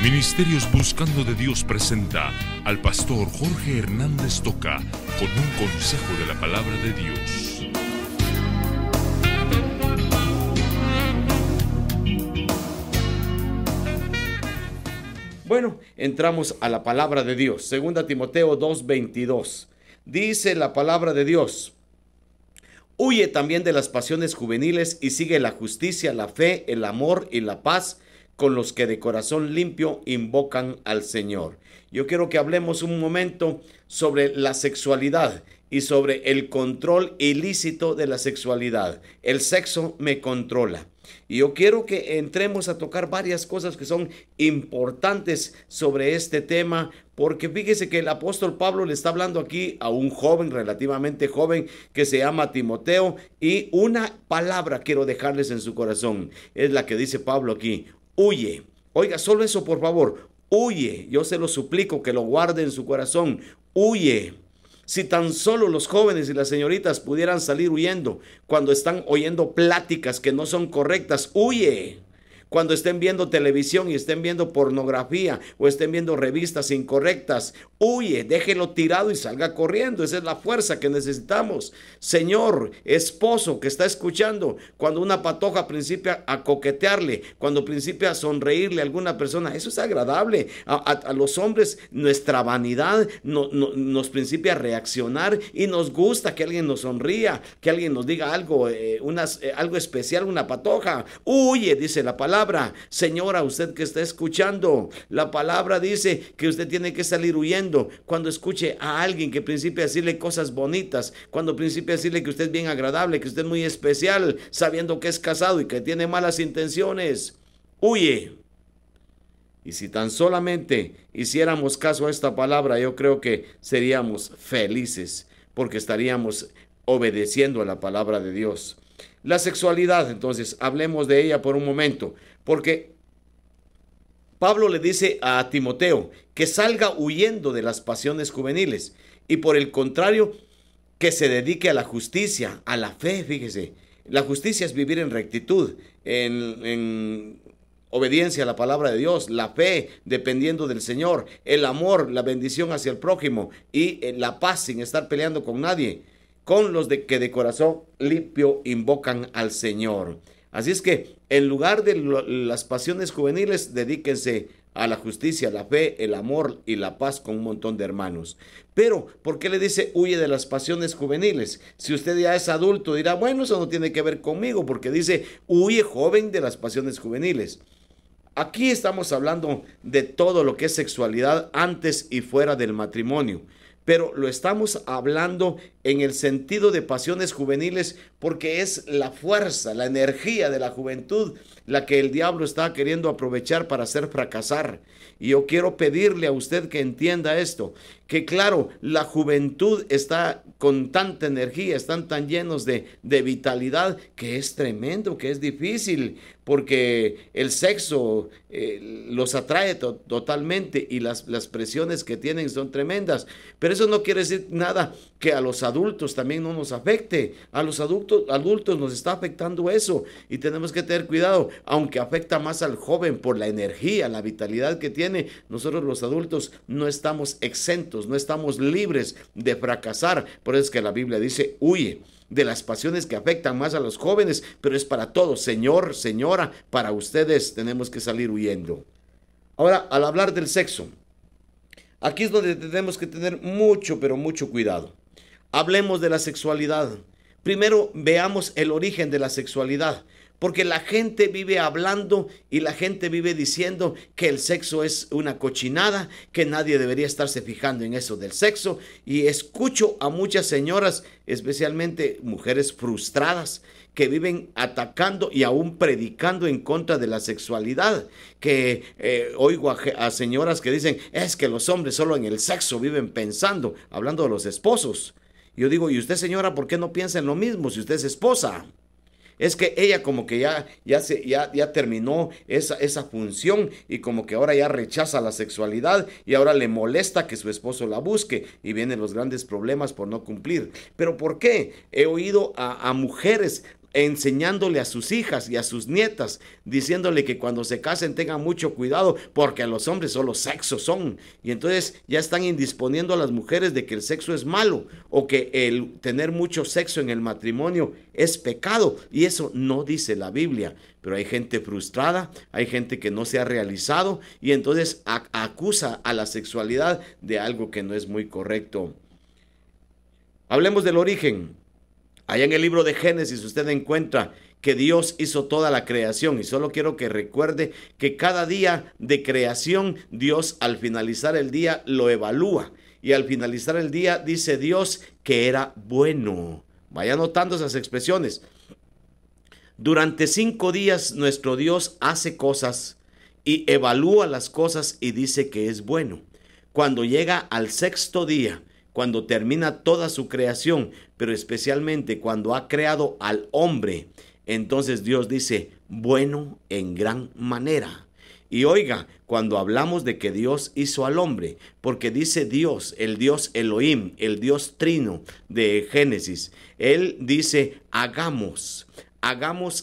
Ministerios Buscando de Dios presenta al pastor Jorge Hernández Toca con un consejo de la palabra de Dios. Bueno, entramos a la palabra de Dios. 2 Timoteo 2:22. Dice la palabra de Dios: huye también de las pasiones juveniles y sigue la justicia, la fe, el amor y la paz con los que de corazón limpio invocan al Señor. Yo quiero que hablemos un momento sobre la sexualidad y sobre el control ilícito de la sexualidad. El sexo me controla. Y yo quiero que entremos a tocar varias cosas que son importantes sobre este tema, porque fíjese que el apóstol Pablo le está hablando aquí a un joven, relativamente joven, que se llama Timoteo, y una palabra quiero dejarles en su corazón. Es la que dice Pablo aquí: huye. Oiga, solo eso, por favor. Huye. Yo se lo suplico que lo guarde en su corazón. Huye. Si tan solo los jóvenes y las señoritas pudieran salir huyendo cuando están oyendo pláticas que no son correctas, huye. Cuando estén viendo televisión y estén viendo pornografía o estén viendo revistas incorrectas, huye, déjelo tirado y salga corriendo. Esa es la fuerza que necesitamos. Señor, esposo que está escuchando, cuando una patoja principia a coquetearle, cuando principia a sonreírle a alguna persona, eso es agradable. A los hombres nuestra vanidad nos principia a reaccionar y nos gusta que alguien nos sonría, que alguien nos diga algo, algo especial, una patoja. Huye, dice la palabra. Señora, usted que está escuchando, la palabra dice que usted tiene que salir huyendo cuando escuche a alguien que principia a decirle cosas bonitas, cuando principia a decirle que usted es bien agradable, que usted es muy especial, sabiendo que es casado y que tiene malas intenciones. Huye. Y si tan solamente hiciéramos caso a esta palabra, yo creo que seríamos felices, porque estaríamos obedeciendo a la palabra de Dios. La sexualidad, entonces, hablemos de ella por un momento, porque Pablo le dice a Timoteo que salga huyendo de las pasiones juveniles y por el contrario, que se dedique a la justicia, a la fe. Fíjese, la justicia es vivir en rectitud, en obediencia a la palabra de Dios, la fe dependiendo del Señor, el amor, la bendición hacia el prójimo y la paz sin estar peleando con nadie, con los que de corazón limpio invocan al Señor. Así es que en lugar de las pasiones juveniles, dedíquense a la justicia, la fe, el amor y la paz con un montón de hermanos. Pero, ¿por qué le dice huye de las pasiones juveniles? Si usted ya es adulto, dirá, bueno, eso no tiene que ver conmigo, porque dice huye, joven, de las pasiones juveniles. Aquí estamos hablando de todo lo que es sexualidad antes y fuera del matrimonio. Pero lo estamos hablando en el sentido de pasiones juveniles porque es la fuerza, la energía de la juventud la que el diablo está queriendo aprovechar para hacer fracasar. Y yo quiero pedirle a usted que entienda esto, que claro, la juventud está con tanta energía, están tan llenos de vitalidad, que es tremendo, que es difícil, porque el sexo los atrae totalmente y las presiones que tienen son tremendas. Pero eso no quiere decir nada que a los adultos también no nos afecte. A los adultos nos está afectando eso y tenemos que tener cuidado, aunque afecta más al joven por la energía, la vitalidad que tiene. Nosotros los adultos no estamos exentos, no estamos libres de fracasar. Por eso es que la Biblia dice huye de las pasiones que afectan más a los jóvenes, pero es para todos. Señor, señora, para ustedes tenemos que salir huyendo. Ahora, al hablar del sexo, aquí es donde tenemos que tener mucho, pero mucho cuidado. Hablemos de la sexualidad. Primero veamos el origen de la sexualidad, porque la gente vive hablando y la gente vive diciendo que el sexo es una cochinada, que nadie debería estarse fijando en eso del sexo. Y escucho a muchas señoras, especialmente mujeres frustradas, que viven atacando y aún predicando en contra de la sexualidad, que oigo a señoras que dicen, es que los hombres solo en el sexo viven pensando, hablando de los esposos. Yo digo, ¿y usted, señora, por qué no piensa en lo mismo si usted es esposa? Es que ella como que ya terminó esa función y como que ahora ya rechaza la sexualidad y ahora le molesta que su esposo la busque y vienen los grandes problemas por no cumplir. ¿Pero por qué? He oído a mujeres enseñándole a sus hijas y a sus nietas, diciéndole que cuando se casen tengan mucho cuidado porque a los hombres solo sexo son. Y entonces ya están indisponiendo a las mujeres de que el sexo es malo o que el tener mucho sexo en el matrimonio es pecado. Y eso no dice la Biblia. Pero hay gente frustrada, hay gente que no se ha realizado y entonces acusa a la sexualidad de algo que no es muy correcto. Hablemos del origen. Allá en el libro de Génesis usted encuentra que Dios hizo toda la creación y solo quiero que recuerde que cada día de creación Dios al finalizar el día lo evalúa y al finalizar el día dice Dios que era bueno. Vaya notando esas expresiones. Durante 5 días nuestro Dios hace cosas y evalúa las cosas y dice que es bueno. Cuando llega al 6º día, cuando termina toda su creación, pero especialmente cuando ha creado al hombre, entonces Dios dice, bueno en gran manera. Y oiga, cuando hablamos de que Dios hizo al hombre, porque dice Dios, el Dios Elohim, el Dios Trino de Génesis, Él dice, hagamos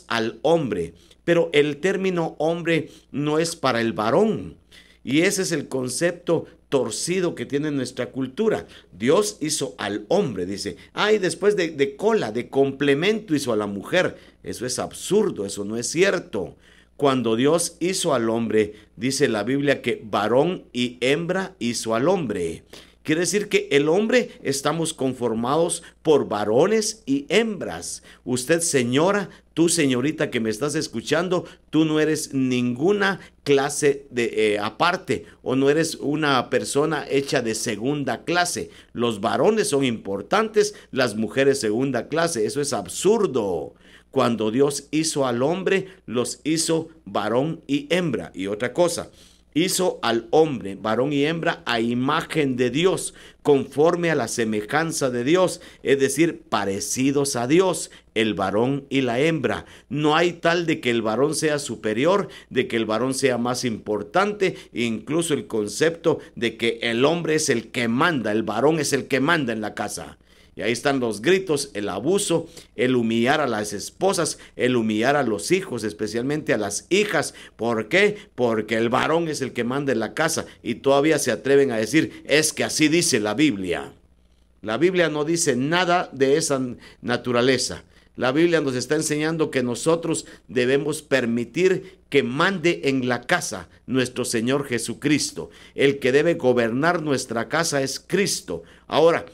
al hombre, pero el término hombre no es para el varón. Y ese es el concepto torcido que tiene nuestra cultura. Dios hizo al hombre, dice, y después de cola, de complemento hizo a la mujer. Eso es absurdo, eso no es cierto. Cuando Dios hizo al hombre, dice la Biblia que varón y hembra hizo al hombre. Quiere decir que el hombre estamos conformados por varones y hembras. Usted, señora, tú, señorita que me estás escuchando, tú no eres ninguna clase de aparte o no eres una persona hecha de segunda clase. Los varones son importantes, las mujeres segunda clase. Eso es absurdo. Cuando Dios hizo al hombre, los hizo varón y hembra. Y otra cosa, hizo al hombre, varón y hembra, a imagen de Dios, conforme a la semejanza de Dios, es decir, parecidos a Dios, el varón y la hembra. No hay tal de que el varón sea superior, de que el varón sea más importante, incluso el concepto de que el hombre es el que manda, el varón es el que manda en la casa. Y ahí están los gritos, el abuso, el humillar a las esposas, el humillar a los hijos, especialmente a las hijas. ¿Por qué? Porque el varón es el que manda en la casa y todavía se atreven a decir, es que así dice la Biblia. La Biblia no dice nada de esa naturaleza. La Biblia nos está enseñando que nosotros debemos permitir que mande en la casa nuestro Señor Jesucristo. El que debe gobernar nuestra casa es Cristo. Ahora,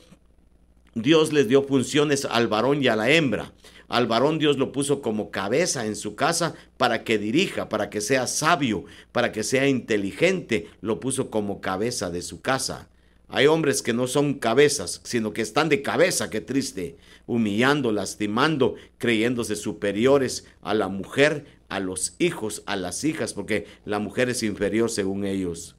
Dios les dio funciones al varón y a la hembra. Al varón Dios lo puso como cabeza en su casa para que dirija, para que sea sabio, para que sea inteligente. Lo puso como cabeza de su casa. Hay hombres que no son cabezas, sino que están de cabeza, qué triste, humillando, lastimando, creyéndose superiores a la mujer, a los hijos, a las hijas, porque la mujer es inferior según ellos.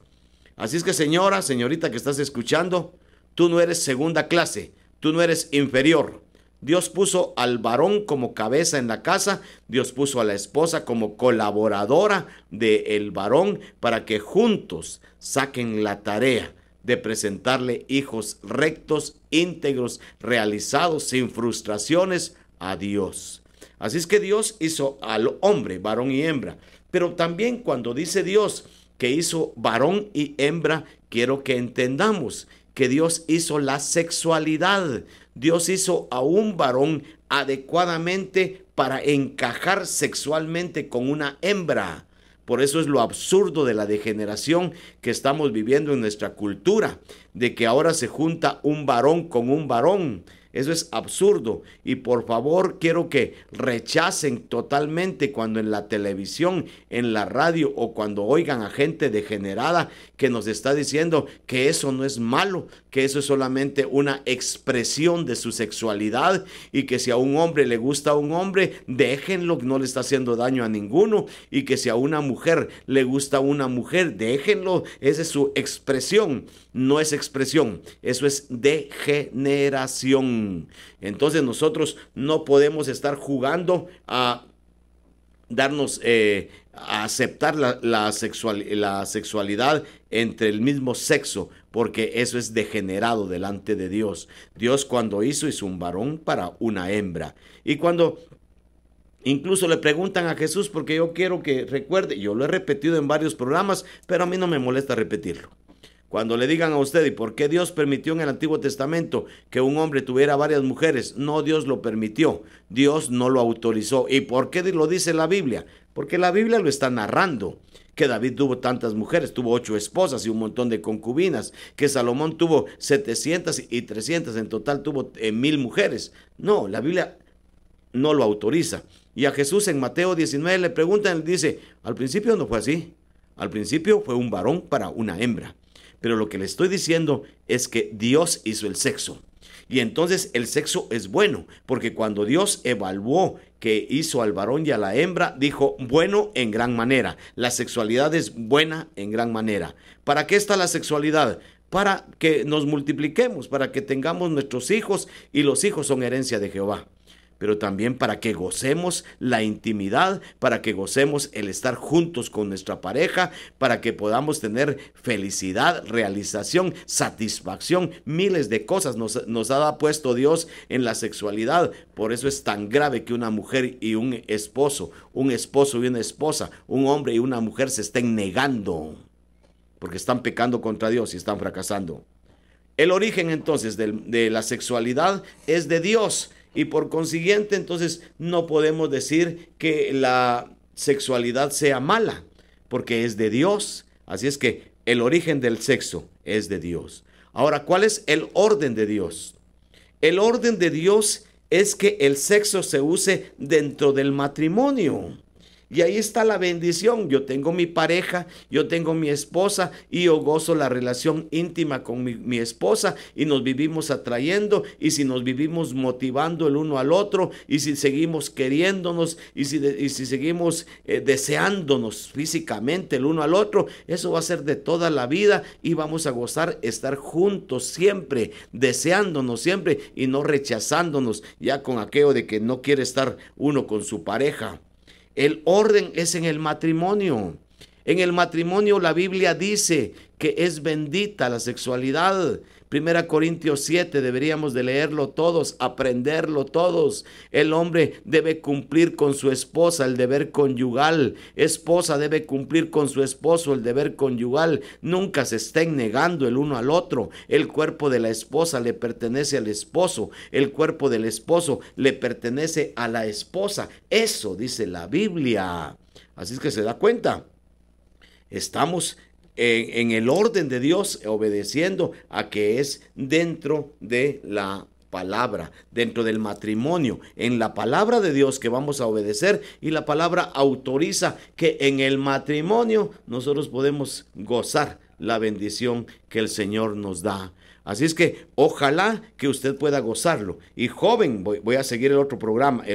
Así es que señora, señorita que estás escuchando, tú no eres segunda clase. Tú no eres inferior. Dios puso al varón como cabeza en la casa. Dios puso a la esposa como colaboradora del varón para que juntos saquen la tarea de presentarle hijos rectos, íntegros, realizados, sin frustraciones a Dios. Así es que Dios hizo al hombre, varón y hembra. Pero también cuando dice Dios que hizo varón y hembra, quiero que entendamos que Dios hizo la sexualidad. Dios hizo a un varón adecuadamente para encajar sexualmente con una hembra. Por eso es lo absurdo de la degeneración que estamos viviendo en nuestra cultura, de que ahora se junta un varón con un varón. Eso es absurdo y por favor quiero que rechacen totalmente cuando en la televisión, en la radio o cuando oigan a gente degenerada que nos está diciendo que eso no es malo, que eso es solamente una expresión de su sexualidad y que si a un hombre le gusta a un hombre, déjenlo, no le está haciendo daño a ninguno, y que si a una mujer le gusta a una mujer, déjenlo, esa es su expresión. No es expresión, eso es degeneración. Entonces nosotros no podemos estar jugando a darnos, a aceptar la sexualidad entre el mismo sexo, porque eso es degenerado delante de Dios. Dios cuando hizo un varón para una hembra. Y cuando Incluso le preguntan a Jesús, porque yo quiero que recuerde, yo lo he repetido en varios programas, pero a mí no me molesta repetirlo. Cuando le digan a usted, ¿y por qué Dios permitió en el Antiguo Testamento que un hombre tuviera varias mujeres? No, Dios lo permitió, Dios no lo autorizó. ¿Y por qué lo dice la Biblia? Porque la Biblia lo está narrando. Que David tuvo tantas mujeres, tuvo 8 esposas y un montón de concubinas, que Salomón tuvo 700 y 300, en total tuvo 1000 mujeres. No, la Biblia no lo autoriza. Y a Jesús en Mateo 19 le preguntan, dice, al principio no fue así, al principio fue un varón para una hembra. Pero lo que le estoy diciendo es que Dios hizo el sexo. Y entonces el sexo es bueno, porque cuando Dios evaluó que hizo al varón y a la hembra, dijo, bueno en gran manera. La sexualidad es buena en gran manera. ¿Para qué está la sexualidad? Para que nos multipliquemos, para que tengamos nuestros hijos, y los hijos son herencia de Jehová. Pero también para que gocemos la intimidad, para que gocemos el estar juntos con nuestra pareja, para que podamos tener felicidad, realización, satisfacción, miles de cosas nos ha puesto Dios en la sexualidad. Por eso es tan grave que una mujer y un esposo y una esposa, un hombre y una mujer se estén negando, porque están pecando contra Dios y están fracasando. El origen entonces de la sexualidad es de Dios. Y por consiguiente, entonces, no podemos decir que la sexualidad sea mala, porque es de Dios. Así es que el origen del sexo es de Dios. Ahora, ¿cuál es el orden de Dios? El orden de Dios es que el sexo se use dentro del matrimonio. Y ahí está la bendición. Yo tengo mi pareja, yo tengo mi esposa y yo gozo la relación íntima con mi esposa y nos vivimos atrayendo, y si nos vivimos motivando el uno al otro, y si seguimos queriéndonos y si seguimos deseándonos físicamente el uno al otro, eso va a ser de toda la vida y vamos a gozar estar juntos siempre, deseándonos siempre y no rechazándonos ya con aquello de que no quiere estar uno con su pareja. El orden es en el matrimonio. En el matrimonio la Biblia dice que es bendita la sexualidad. 1 Corintios 7, deberíamos de leerlo todos, aprenderlo todos. El hombre debe cumplir con su esposa el deber conyugal. Esposa debe cumplir con su esposo el deber conyugal. Nunca se estén negando el uno al otro. El cuerpo de la esposa le pertenece al esposo. El cuerpo del esposo le pertenece a la esposa. Eso dice la Biblia. Así es que se da cuenta. Estamos en el orden de Dios, obedeciendo a que es dentro de la palabra, dentro del matrimonio, en la palabra de Dios que vamos a obedecer, y la palabra autoriza que en el matrimonio nosotros podemos gozar la bendición que el Señor nos da. Así es que ojalá que usted pueda gozarlo. Y joven, voy a seguir el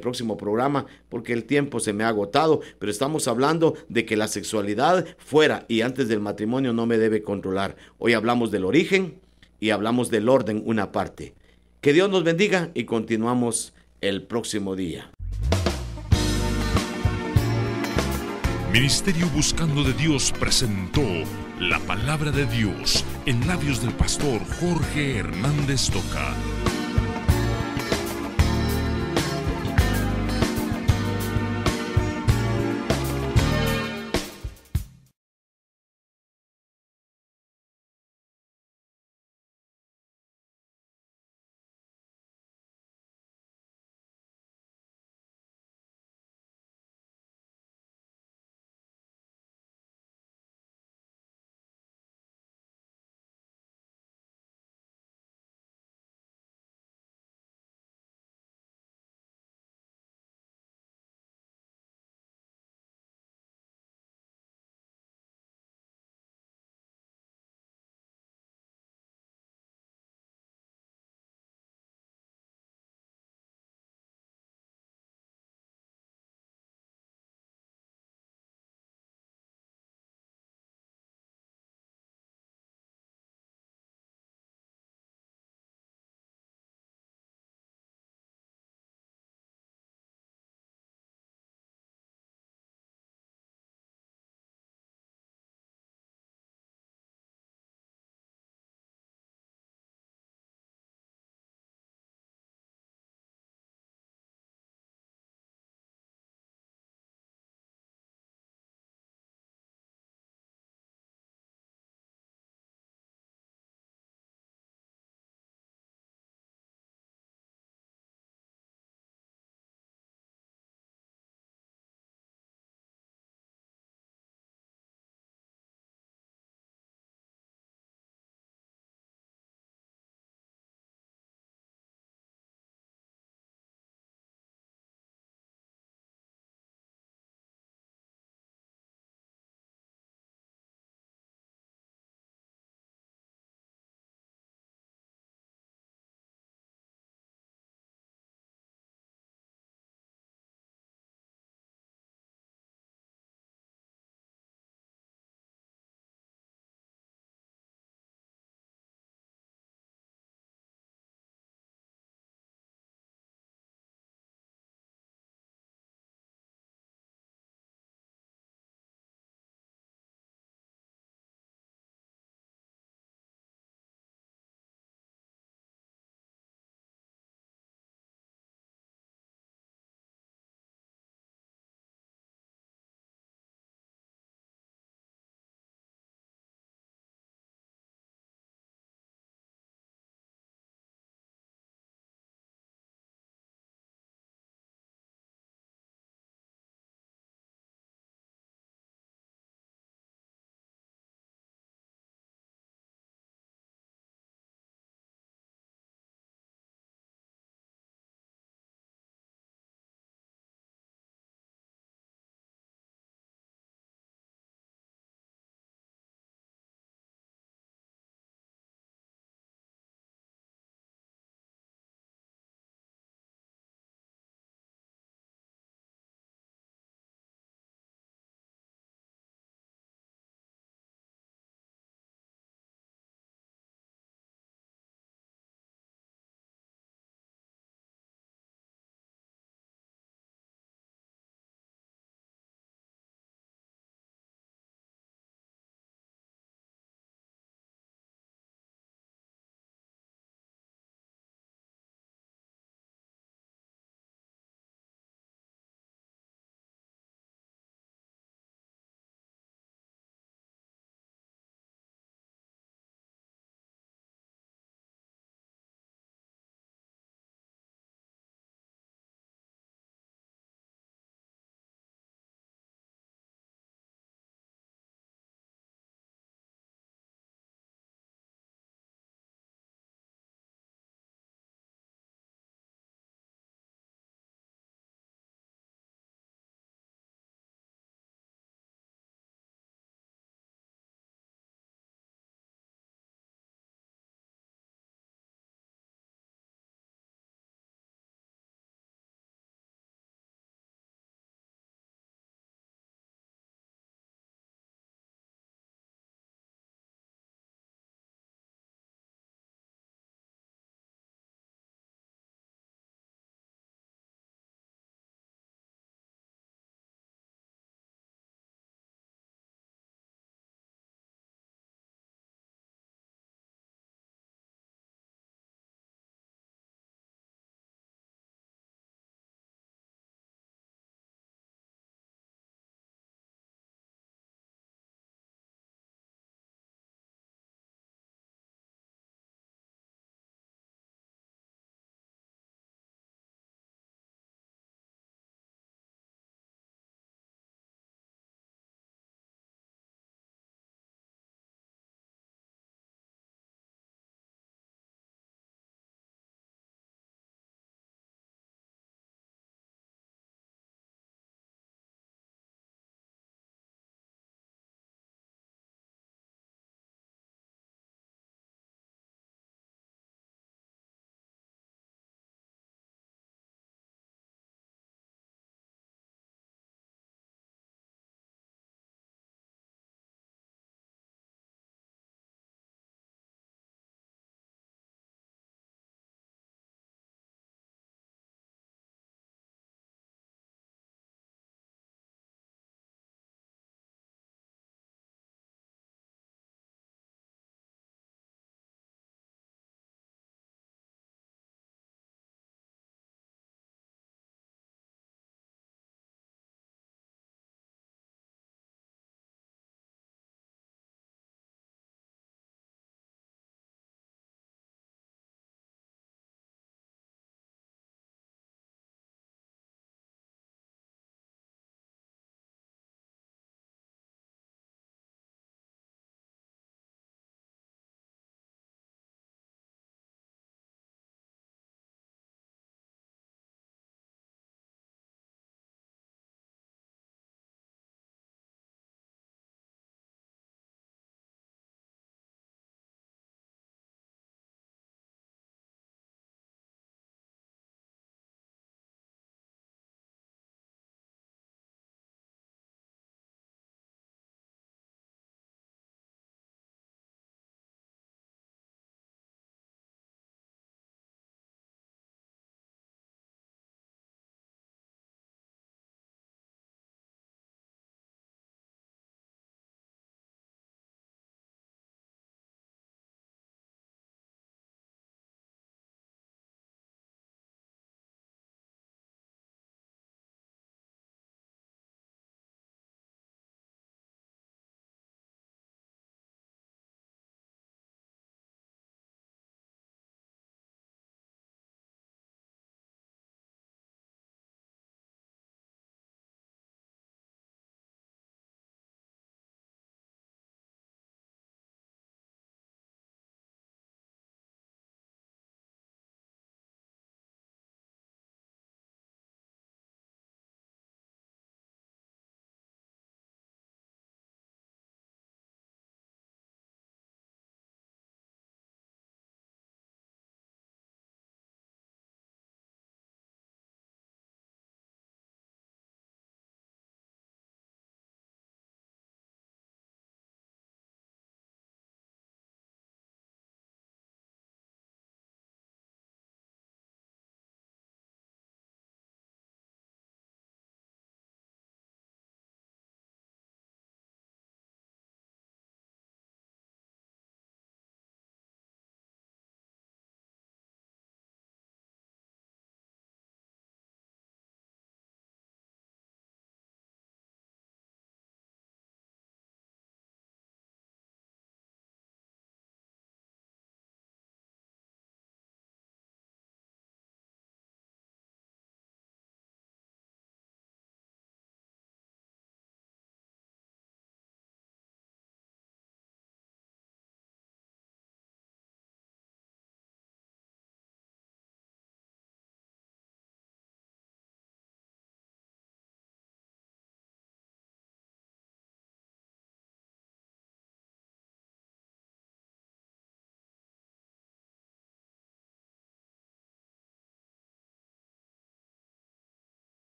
próximo programa, porque el tiempo se me ha agotado, pero estamos hablando de que la sexualidad fuera y antes del matrimonio no me debe controlar. Hoy hablamos del origen y hablamos del orden, una parte. Que Dios nos bendiga y continuamos el próximo día. Ministerio Buscando de Dios presentó la palabra de Dios en labios del pastor Jorge Hernández Toca.